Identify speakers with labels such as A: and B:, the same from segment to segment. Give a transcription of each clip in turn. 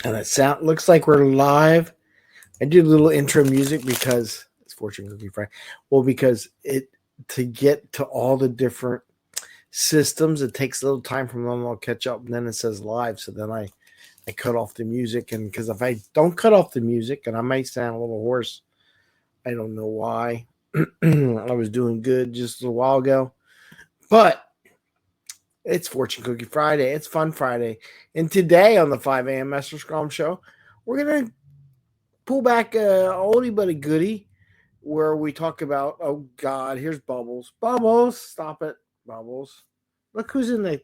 A: And it looks like we're live. I did a little intro music because it's Fortune Cookie Friday. Well, because it to get to all the different systems, it takes a little time for them all catch up, and then it says live. So then I cut off the music, and because if I don't cut off the music, and I might sound a little hoarse, I don't know why. I was doing good just a while ago, but it's Fortune Cookie Friday. It's Fun Friday, and today on the 5 a.m. Mester Scrum Show, we're gonna pull back a oldie but a goodie where we talk about, oh God, here's Bubbles. Bubbles, stop it, Bubbles. Look who's in the,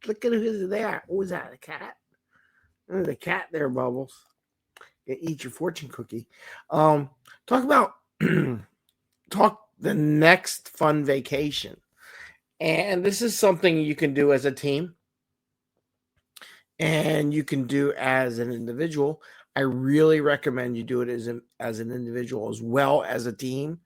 A: look at who's there. Who's that, a cat? There's a cat there, Bubbles. You eat your fortune cookie. Talk about, talk the next fun vacation. And this is something you can do as a team and you can do as an individual. I really recommend you do it as an individual as well as a team.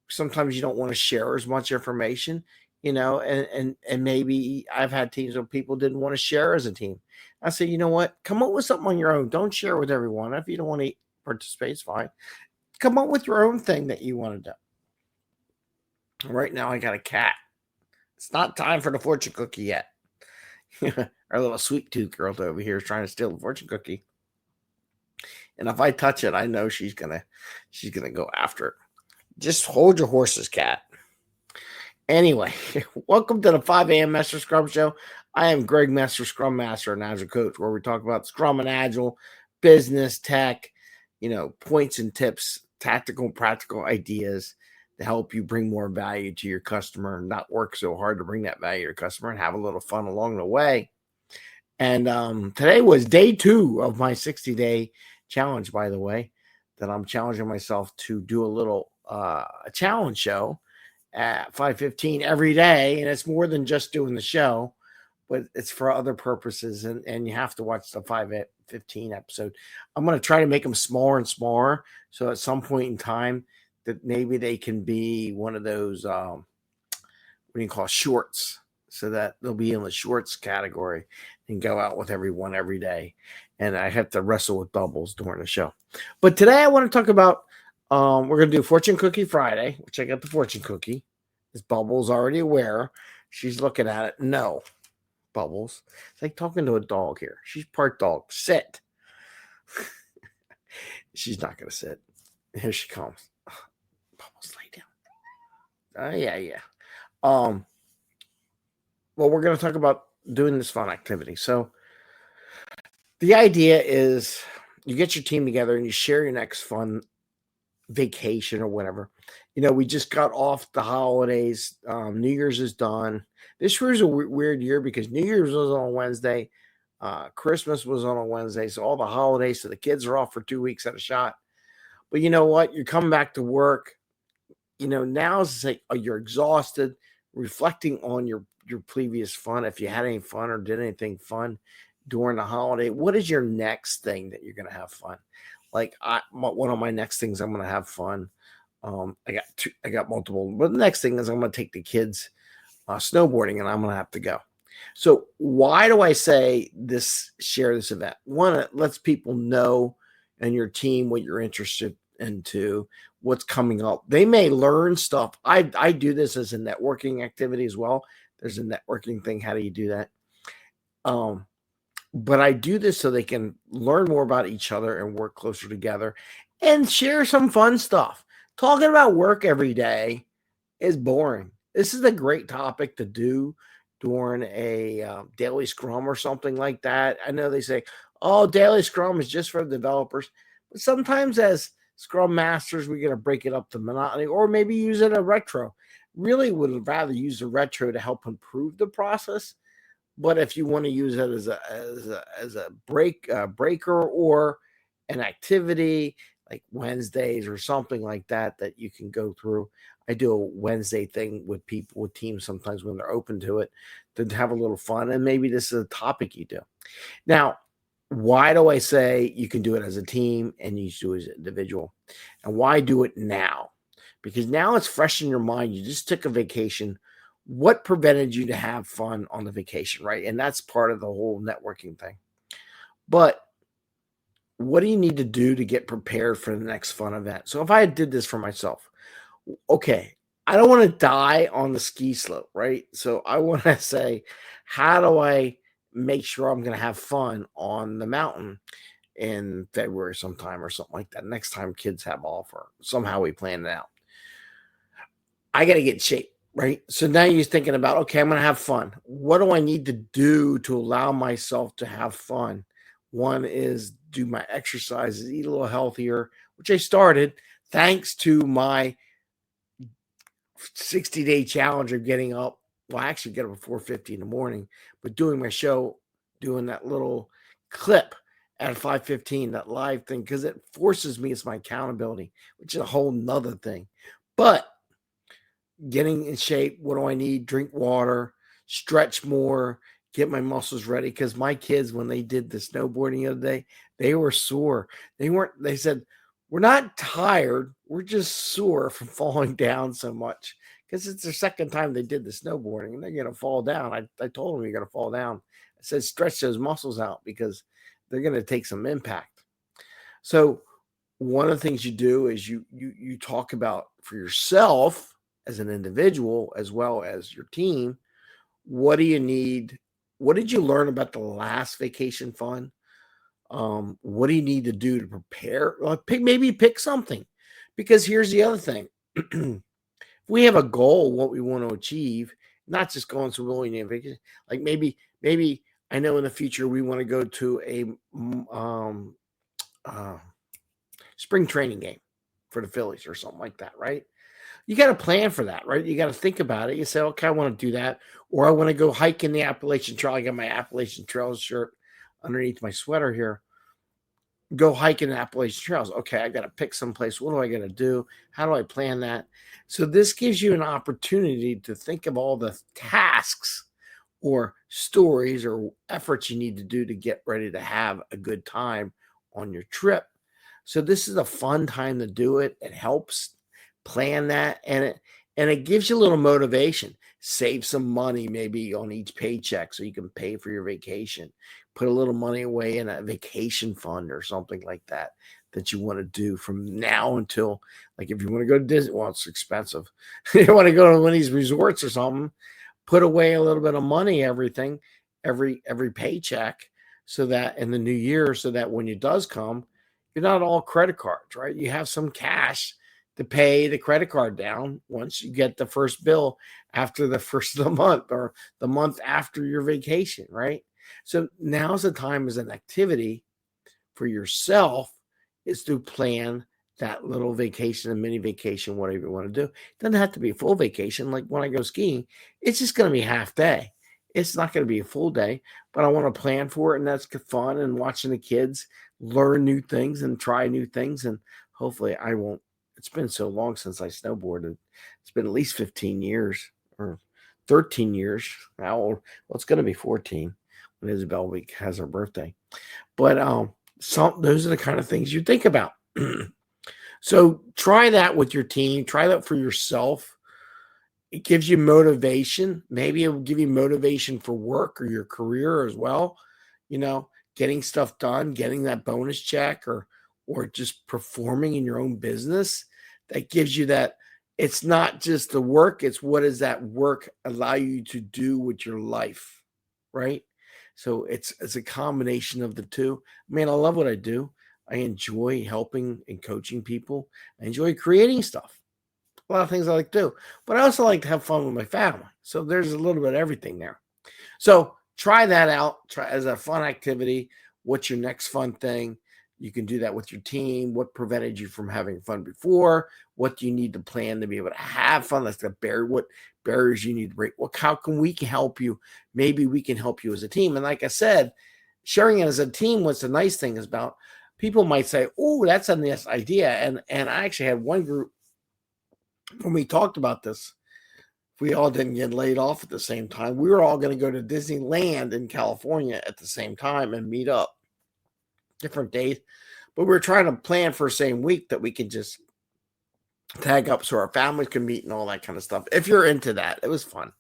A: Sometimes you don't want to share as much information, and maybe I've had teams where people didn't want to share as a team. I say, you know what? Come up with something on your own. Don't share with everyone. If you don't want to participate, it's fine. Come up with your own thing that you want to do. Right now, I got a cat. It's not time for the fortune cookie yet. Our little sweet tooth girl over here is trying to steal the fortune cookie. And if I touch it, I know she's gonna go after it. Just hold your horses, cat. Anyway, welcome to the 5 a.m. Mester Scrum Show. I am Greg Mester, Scrum Master and Agile Coach, where we talk about Scrum and Agile, business, tech, points and tips, tactical and practical ideas to help you bring more value to your customer and not work so hard to bring that value to your customer and have a little fun along the way. And today was day 2 of my 60-day challenge, by the way, that I'm challenging myself to do a little a challenge show at 5:15 every day. And it's more than just doing the show, but it's for other purposes. And you have to watch the 5:15 episode. I'm going to try to make them smaller and smaller. So at some point in time that maybe they can be one of those, what do you call shorts, so that they'll be in the shorts category and go out with everyone every day. And I have to wrestle with Bubbles during the show. But today I want to talk about, we're going to do Fortune Cookie Friday, which I got the fortune cookie. Is Bubbles already aware? She's looking at it. No, Bubbles. It's like talking to a dog here. She's part dog. Sit. She's not going to sit. Here she comes. Bubbles, lay down. Yeah. Well, we're going to talk about doing this fun activity. So the idea is you get your team together and you share your next fun vacation or whatever. We just got off the holidays. New Year's is done. This year's a weird year because New Year's was on a Wednesday. Christmas was on a Wednesday. So all the holidays. So the kids are off for 2 weeks at a shot. But you know what? You're coming back to work. Now it's like you're exhausted, reflecting on your previous fun. If you had any fun or did anything fun during the holiday, what is your next thing that you're going to have fun? Like one of my next things I'm going to have fun. I got multiple, but the next thing is I'm going to take the kids snowboarding and I'm going to have to go. So why do I say this, share this event? One, it lets people know and your team what you're interested into, what's coming up. They may learn stuff. I do this as a networking activity as well. There's a networking thing. How do you do that? But I do this so they can learn more about each other and work closer together and share some fun stuff. Talking about work every day is boring. This is a great topic to do during a daily scrum or something like that. I know they say, oh, daily scrum is just for the developers. But sometimes as scrum masters, we got to break it up to monotony or maybe use it a retro. Really would rather use a retro to help improve the process. But if you want to use it as a breaker or an activity like Wednesdays or something like that you can go through. I do a Wednesday thing with people, with teams sometimes when they're open to it, to have a little fun. And maybe this is a topic you do. Now, why do I say you can do it as a team and you do it as an individual? And why do it now? Because now it's fresh in your mind. You just took a vacation. What prevented you to have fun on the vacation, right? And that's part of the whole networking thing. But what do you need to do to get prepared for the next fun event? So if I did this for myself, okay, I don't want to die on the ski slope, right? So I want to say, how do I make sure I'm going to have fun on the mountain in February sometime or something like that? Next time kids have off, or somehow we plan it out. I got to get in shape, right? So now you're thinking about, okay, I'm going to have fun. What do I need to do to allow myself to have fun? One is do my exercises, eat a little healthier, which I started thanks to my 60-day challenge of getting up. Well, I actually get up at 4:50 in the morning, but doing my show, doing that little clip at 5:15, that live thing, because it forces me, it's my accountability, which is a whole nother thing. But getting in shape, what do I need? Drink water, stretch more, get my muscles ready. Because my kids, when they did the snowboarding the other day, they were sore. They said, we're not tired, we're just sore from falling down so much. Because it's their second time they did the snowboarding and they're going to fall down. I told them you're going to fall down. I said, stretch those muscles out because they're going to take some impact. So one of the things you do is you talk about for yourself as an individual as well as your team. What do you need? What did you learn about the last vacation fun? What do you need to do to prepare? Maybe pick something, because here's the other thing. If we have a goal, what we want to achieve, not just going to really vacation, like maybe I know in the future we want to go to a spring training game for the Phillies or something like that, right? You got to plan for that, right? You got to think about it. You say, okay, I want to do that. Or I want to go hike in the Appalachian Trail. I got my Appalachian Trails shirt underneath my sweater here. Go hike in the Appalachian Trails. Okay, I got to pick some place. What do I got to do? How do I plan that? So this gives you an opportunity to think of all the tasks or stories or efforts you need to do to get ready to have a good time on your trip. So this is a fun time to do it. It helps plan that, and it gives you a little motivation. Save some money maybe on each paycheck so you can pay for your vacation. Put a little money away in a vacation fund or something like that you want to do from now until, like, if you want to go to Disney, well, it's expensive. You want to go to one of these resorts or something, put away a little bit of money, every paycheck, so that in the new year, so that when it does come, you're not all credit cards, right? You have some cash to pay the credit card down once you get the first bill after the first of the month or the month after your vacation, right? So now's the time as an activity for yourself is to plan that little vacation, a mini vacation, whatever you want to do. It doesn't have to be a full vacation. Like when I go skiing, it's just going to be half day. It's not going to be a full day, but I want to plan for it. And that's fun. And watching the kids learn new things and try new things. And hopefully I won't. It's been so long since I snowboarded. It's been at least 15 years or 13 years. How old? Well, it's going to be 14 when Isabel week has her birthday. But those are the kind of things you think about. So try that with your team. Try that for yourself. It gives you motivation. Maybe it will give you motivation for work or your career as well. You know, getting stuff done, getting that bonus check, or just performing in your own business. That gives you that. It's not just the work. It's what does that work allow you to do with your life, right? So it's a combination of the two. I mean, I love what I do. I enjoy helping and coaching people. I enjoy creating stuff. A lot of things I like to do, but I also like to have fun with my family. So there's a little bit of everything there. So try that out. Try as a fun activity. What's your next fun thing? You can do that with your team. What prevented you from having fun before? What do you need to plan to be able to have fun? That's the barrier. What barriers you need to break? How can we help you? Maybe we can help you as a team. And like I said, sharing it as a team, what's the nice thing is about people might say, oh, that's a nice idea. And I actually had one group when we talked about this. We all didn't get laid off at the same time. We were all going to go to Disneyland in California at the same time and meet up different days. But we were trying to plan for the same week that we could just tag up so our families can meet and all that kind of stuff. If you're into that, it was fun.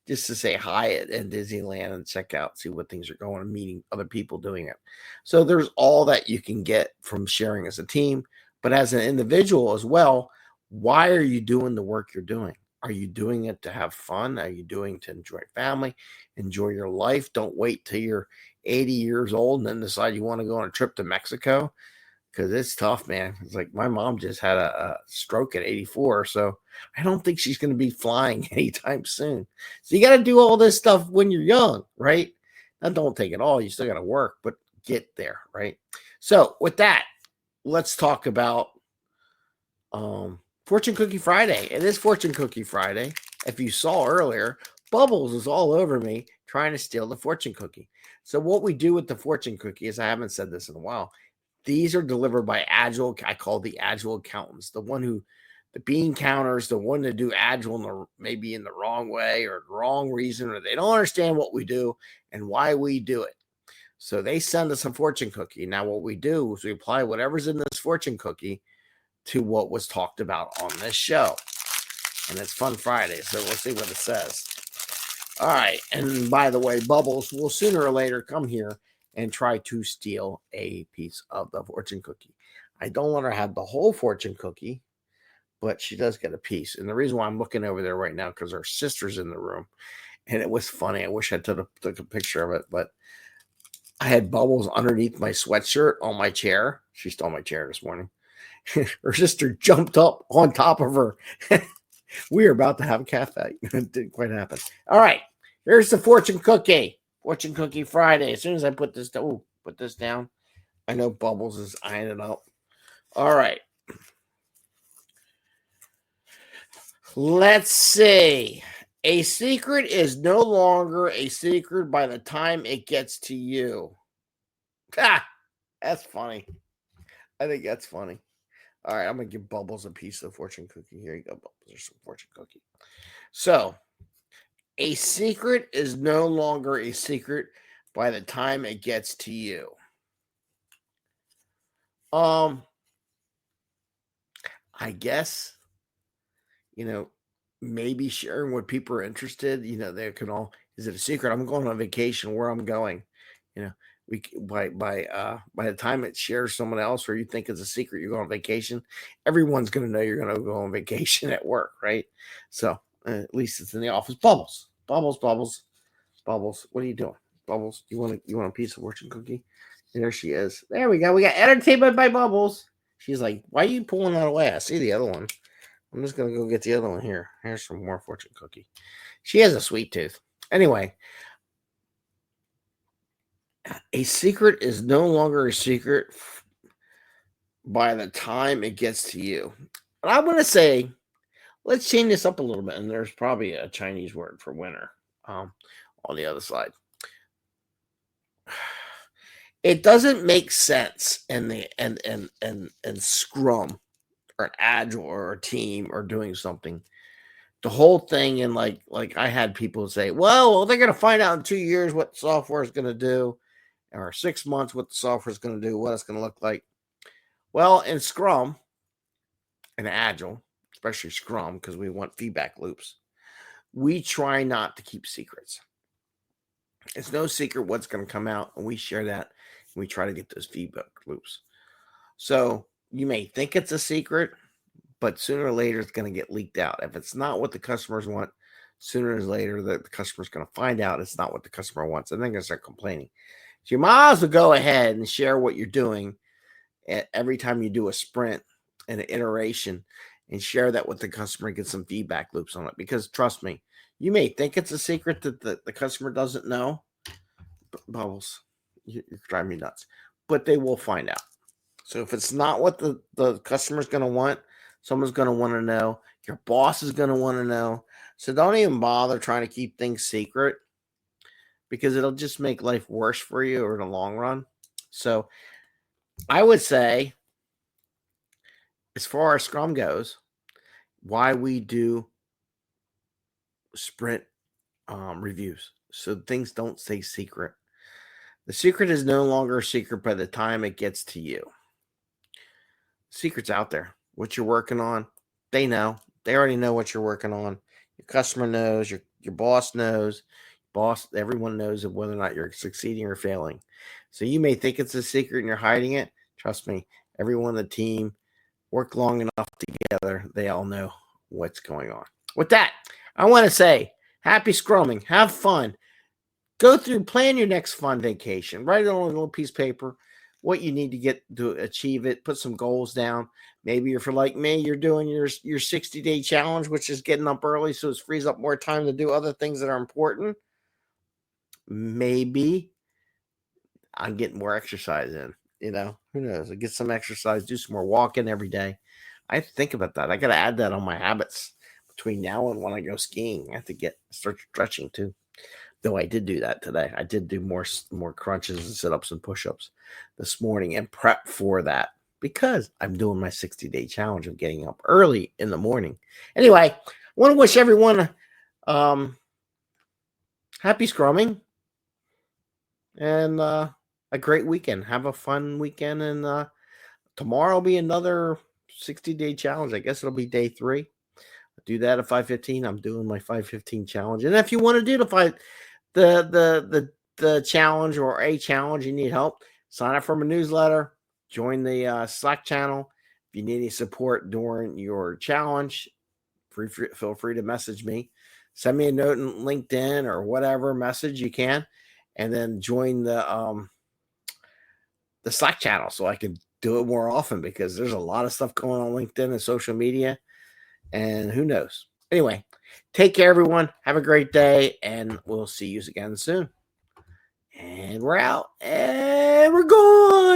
A: just to say hi at Disneyland and check out, see what things are going and meeting other people doing it. So there's all that you can get from sharing as a team, but as an individual as well. Why are you doing the work you're doing? Are you doing it to have fun? Are you doing to enjoy family, enjoy your life? Don't wait till you're 80 years old and then decide you want to go on a trip to Mexico, because it's tough, man. It's like my mom just had a stroke at 84, so I don't think she's going to be flying anytime soon. So you got to do all this stuff when you're young, right? Now, don't take it all. You still got to work, but get there, right? So with that, let's talk about Fortune Cookie Friday. It is Fortune Cookie Friday. If you saw earlier, Bubbles is all over me trying to steal the fortune cookie. So what we do with the fortune cookie is, I haven't said this in a while, these are delivered by Agile. I call the Agile accountants, the one who, the bean counters, the one to do Agile maybe in the wrong way or the wrong reason, or they don't understand what we do and why we do it. So they send us a fortune cookie. Now what we do is we apply whatever's in this fortune cookie to what was talked about on this show. And it's Fun Friday, so we'll see what it says. All right. And by the way, Bubbles will sooner or later come here and try to steal a piece of the fortune cookie. I don't let her have the whole fortune cookie, but she does get a piece. And the reason why I'm looking over there right now, because her sister's in the room. And it was funny. I wish I took a picture of it, but I had Bubbles underneath my sweatshirt on my chair. She stole my chair this morning. Her sister jumped up on top of her. We were about to have a cafe. It didn't quite happen. All right. Here's the fortune cookie. Fortune Cookie Friday. As soon as I put this down, I know Bubbles is eyeing it up. All right. Let's see. A secret is no longer a secret by the time it gets to you. That's funny. I think that's funny. All right, I'm going to give Bubbles a piece of the fortune cookie. Here you go, Bubbles. There's some fortune cookie. So, a secret is no longer a secret by the time it gets to you. I guess, maybe sharing what people are interested, they can all, is it a secret? I'm going on vacation, where I'm going, we by the time it shares someone else, or you think it's a secret, you're going on vacation, everyone's going to know you're going to go on vacation at work, right? So at least it's in the office. Bubbles. What are you doing? Bubbles, you want a piece of fortune cookie? There she is. There we go. We got entertainment by Bubbles. She's like, why are you pulling that away? I see the other one. I'm just going to go get the other one here. Here's some more fortune cookie. She has a sweet tooth. Anyway, a secret is no longer a secret by the time it gets to you. But I want to say, let's change this up a little bit. And there's probably a Chinese word for winter on the other side. It doesn't make sense in the and Scrum or an Agile or a team or doing something. The whole thing, and like I had people say, well, they're going to find out in 2 years what software is going to do, or 6 months what the software is going to do, what it's going to look like. Well, in Scrum and Agile, especially Scrum, because we want feedback loops, we try not to keep secrets. It's no secret what's going to come out, and we share that. And we try to get those feedback loops. So you may think it's a secret, but sooner or later it's going to get leaked out. If it's not what the customers want, sooner or later the customer's going to find out it's not what the customer wants, and they're going to start complaining. So you might as well go ahead and share what you're doing every time you do a sprint and an iteration, and share that with the customer and get some feedback loops on it. Because trust me, you may think it's a secret that the customer doesn't know. Bubbles, you're driving me nuts. But they will find out. So if it's not what the customer's going to want, someone's going to want to know. Your boss is going to want to know. So don't even bother trying to keep things secret, because it'll just make life worse for you or in the long run. So I would say, as far as Scrum goes, why we do sprint reviews, so things don't stay secret. The secret is no longer a secret by the time it gets to you. Secret's out there. What you're working on, they know. They already know what you're working on. Your customer knows. Your Your boss knows. Everyone knows of whether or not you're succeeding or failing. So you may think it's a secret and you're hiding it. Trust me, everyone on the team work long enough together. They all know what's going on. With that, I want to say happy scrumming. Have fun. Go through, plan your next fun vacation. Write it on a little piece of paper, what you need to get to achieve it. Put some goals down. Maybe if you're like me, you're doing your 60-day challenge, which is getting up early, so it frees up more time to do other things that are important. Maybe I'm getting more exercise in. Who knows? I get some exercise, do some more walking every day. I think about that. I got to add that on my habits between now and when I go skiing. I have to start stretching too. Though I did do that today. I did do more crunches and sit-ups and push-ups this morning and prep for that because I'm doing my 60-day challenge of getting up early in the morning. Anyway, I want to wish everyone happy scrumming and a great weekend. Have a fun weekend, and tomorrow will be another 60-day challenge. I guess it'll be day 3. I'll do that at 5:15. I'm doing my 5:15 challenge, and if you want to do the challenge or a challenge, you need help, sign up for my newsletter, join the Slack channel. If you need any support during your challenge, feel free to message me. Send me a note in LinkedIn or whatever message you can, and then join the Slack channel so I can do it more often, because there's a lot of stuff going on LinkedIn and social media, and who knows. Anyway, take care, everyone. Have a great day, and we'll see you again soon. And we're out, and we're gone.